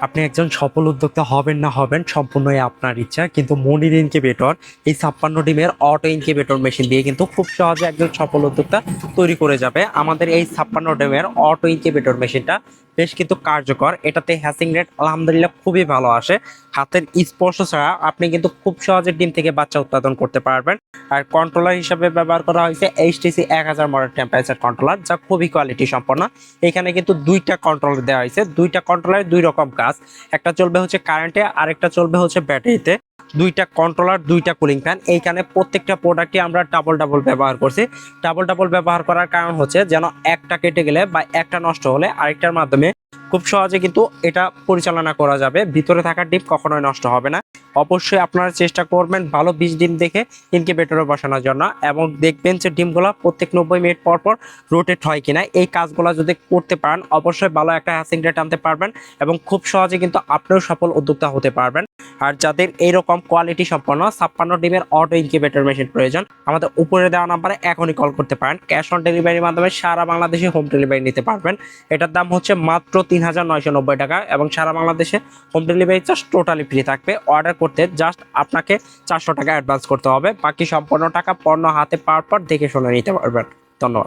আপনি একজন সফল উদ্যোক্তা হবেন না হবেন সম্পূর্ণই আপনার ইচ্ছা, কিন্তু মনির ইনকিউবেটর এই 56 ডিমের অটো ইনকিউবেটর মেশিন দিয়ে কিন্তু খুব সহজে একজন সফল উদ্যোক্তা তৈরি করে যাবে। আমাদের এই 56 ডিমের অটো ইনকিউবেটর মেশিনটা বেশ কিন্তু কার্যকর। এটাতে হ্যাচিং রেট আলহামদুলিল্লাহ খুবই ভালো আসে। হাতের স্পর্শ ছাড়া আপনি কিন্তু খুব সহজে ডিম থেকে বাচ্চা উৎপাদন করতে পারবেন। আর কন্ট্রোলার হিসাবে ব্যবহার করা হয়েছে এইচটিসি 1000 মডেল টেম্পারেচার কন্ট্রোলার, যা খুবই কোয়ালিটি সম্পন্ন। এখানে কিন্তু দুইটা কন্ট্রোলার দেওয়া হয়েছে, দুইটা কন্ট্রোলারে দুই রকম কাজ। একটা চলবে হচ্ছে কারেন্টে, আরেকটা চলবে হচ্ছে ব্যাটারিতে। দুইটা কন্ট্রোলার, দুইটা কুলিং ফ্যান। এইখানে প্রত্যেকটা প্রোডাক্টই আমরা ডাবল ডাবল ব্যবহার করছি। ডাবল ডাবল ব্যবহার করার কারণ হচ্ছে যেন একটা কেটে গেলে বা একটা নষ্ট হলে আরেকটার মাধ্যমে খুব সহজে কিন্তু এটা পরিচালনা করা যাবে। ভিতরে থাকা ডিম কখনোই নষ্ট হবে না। অবশ্যই আপনারা চেষ্টা করবেন ভালো বীজ ডিম দেখে ইনকিউবেটরে বসানোর জন্য, এবং দেখবেন যে ডিমগুলো প্রত্যেক 90 মিনিট পর পর রোটেট হয় কিনা। এই কাজগুলো যদি করতে পারেন অবশ্যই ভালো একটা হ্যাচিং রেট আনতে পারবেন এবং খুব সহজে কিন্তু আপনিও সফল উদ্যোক্তা হতে পারবেন। আর যাদের এইরকম কোয়ালিটি সম্পন্ন 56 ডিমের অটো ইনকিউবেটর মেশিন প্রয়োজন, আমাদের উপরে দেওয়া নাম্বারে এখনই কল করতে পারেন। ক্যাশ অন ডেলিভারির মাধ্যমে সারা বাংলাদেশে হোম ডেলিভারি নিতে পারবেন। এটার দাম হচ্ছে মাত্র 3990 টাকা এবং সারা বাংলাদেশে home delivery charge totally free থাকবে। অর্ডার করতে জাস্ট আপনাকে 400 টাকা অ্যাডভান্স করতে হবে, বাকি সম্পূর্ণ টাকা পণ্য হাতে পাওয়ার পর দেখে শুনে নিতে পারবেন। ধন্যবাদ।